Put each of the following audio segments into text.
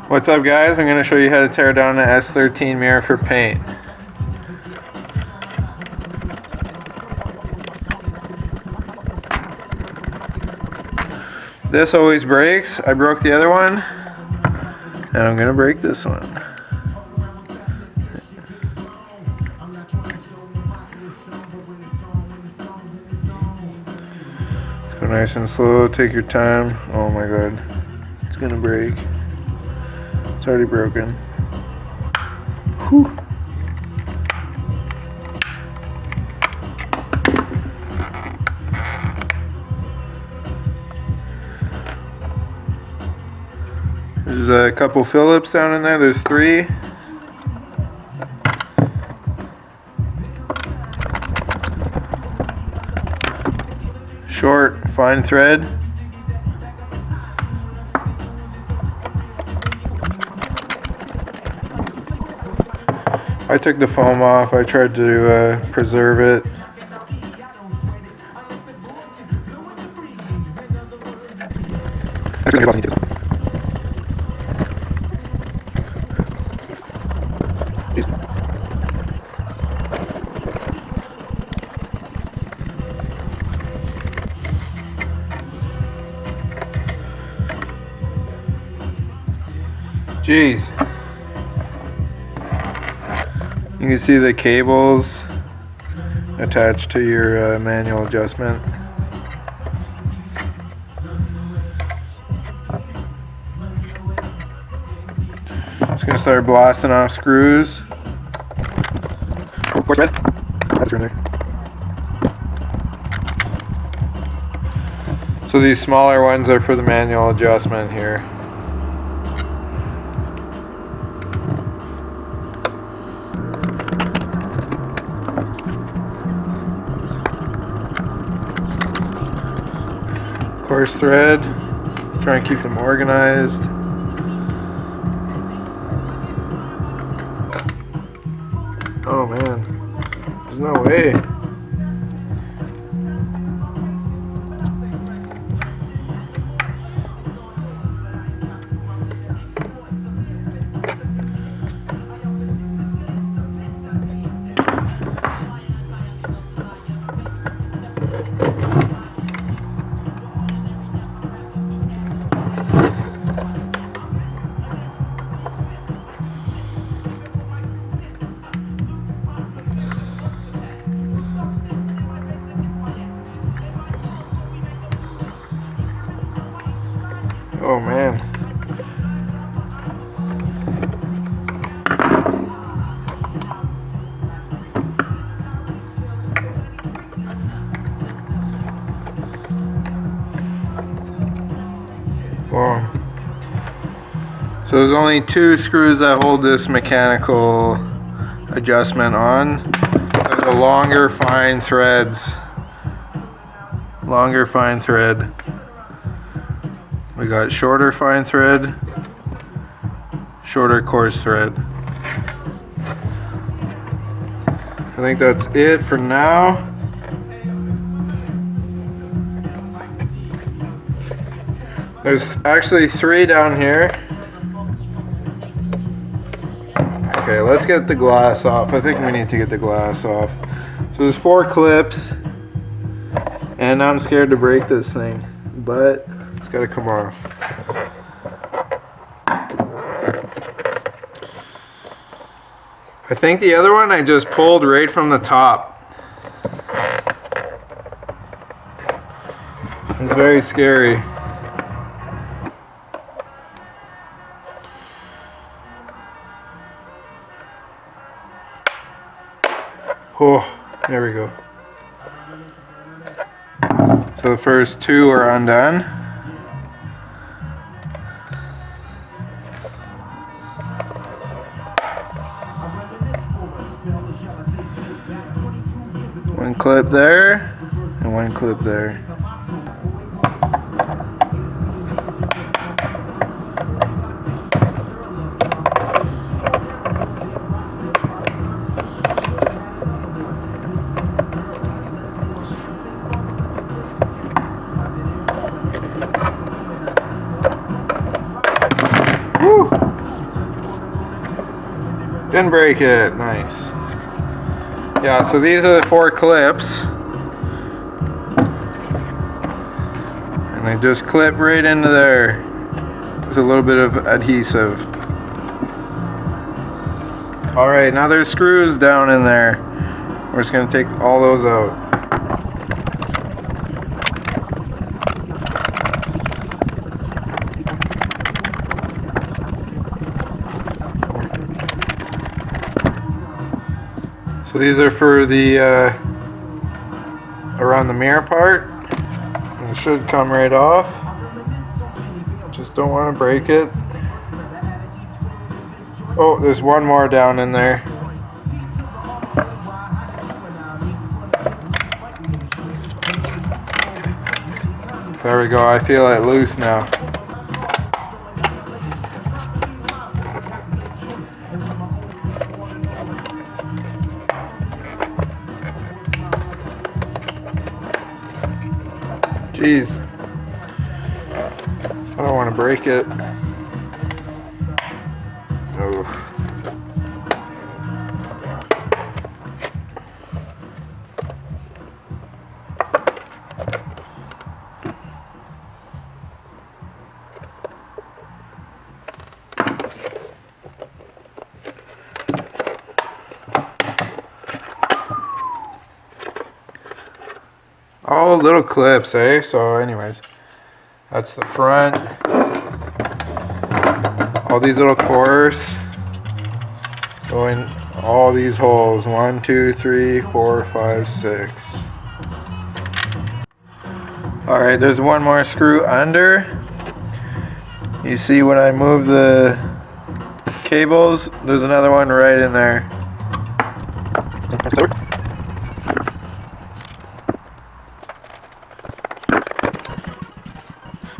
What's up, guys? I'm going to show you how to tear down an S13 mirror for paint. This always breaks. I broke the other one, and I'm going to break this one. Let's go nice and slow. Take your time. Oh my god. It's going to break. It's already broken. Whew. There's a couple Phillips down in there. There's 3. Short, fine thread. I took the foam off. I tried to preserve it. Jeez. You can see the cables attached to your manual adjustment. Just gonna start blasting off screws. Of course, red. That's in there. So these smaller ones are for the manual adjustment here. Coarse thread, try and keep them organized. Oh man, there's no way. Oh man. Wow. So there's only 2 screws that hold this mechanical adjustment on. There's a longer fine threads. Longer fine thread. We got shorter fine thread, shorter coarse thread. I think that's it for now. There's actually 3 down here. Okay, let's get the glass off. I think we need to get the glass off. So there's 4 clips, and I'm scared to break this thing, but it's gotta come off. I think the other one I just pulled right from the top. It's very scary. Oh, there we go. So the first 2 are undone. One clip there, and 1 clip there. Woo! Didn't break it. Nice. Yeah, so these are the 4 clips. And they just clip right into there with a little bit of adhesive. Alright, now there's screws down in there. We're just going to take all those out. So these are for the around the mirror part. And it should come right off. Just don't want to break it. Oh, there's one more down in there. There we go. I feel it loose now. Jeez. I don't want to break it. Oh. All little clips, eh? So anyways, that's the front. All these little cores go in all these holes. 1, 2, 3, 4, 5, 6. Alright, there's one more screw under. You see when I move the cables, there's another one right in there.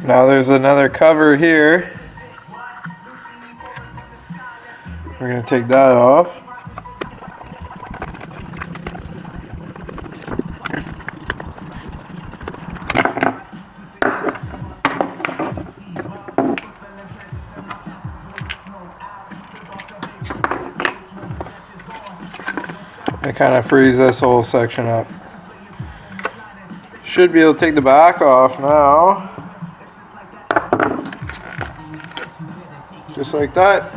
Now there's another cover here. We're going to take that off. It kind of frees this whole section up. Should be able to take the back off now. Just like that.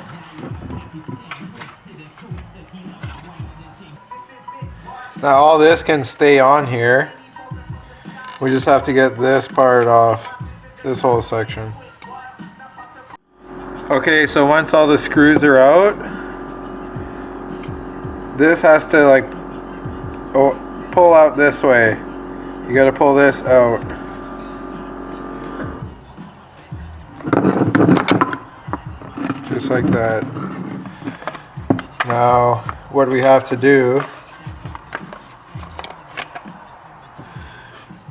Now all this can stay on here. We just have to get this part off, this whole section. Okay, so once all the screws are out, this has to like pull out this way. You got to pull this out. Just like that. Now, what we have to do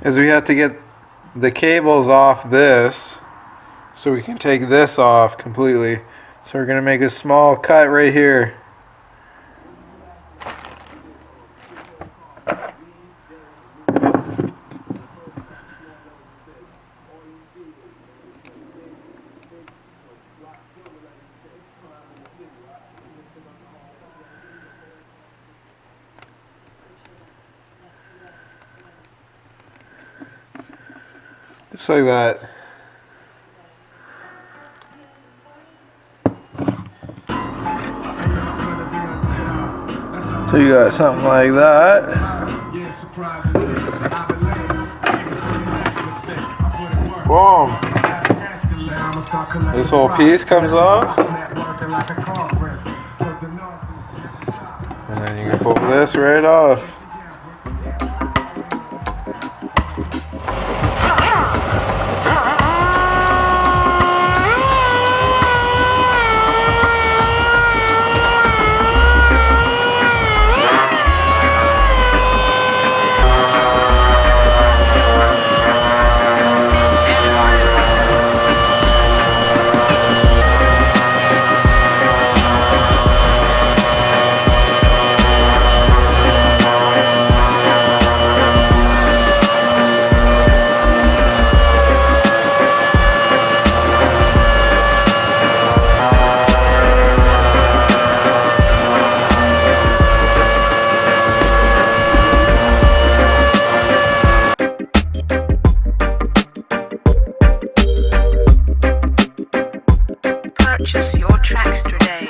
is we have to get the cables off this so we can take this off completely. So we're going to make a small cut right here. Just like that. So you got something like that. Boom. This whole piece comes off. And then you can pull this right off. Purchase your tracks today.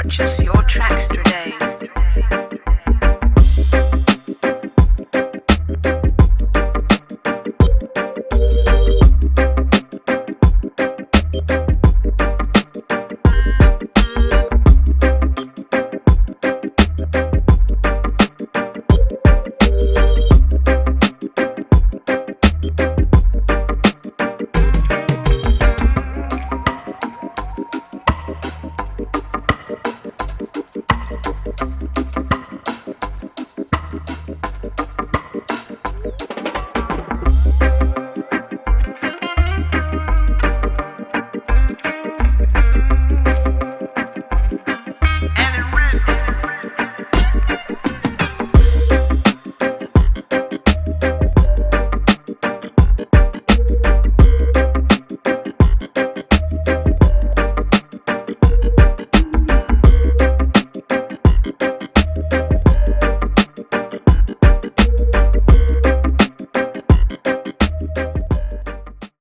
Purchase your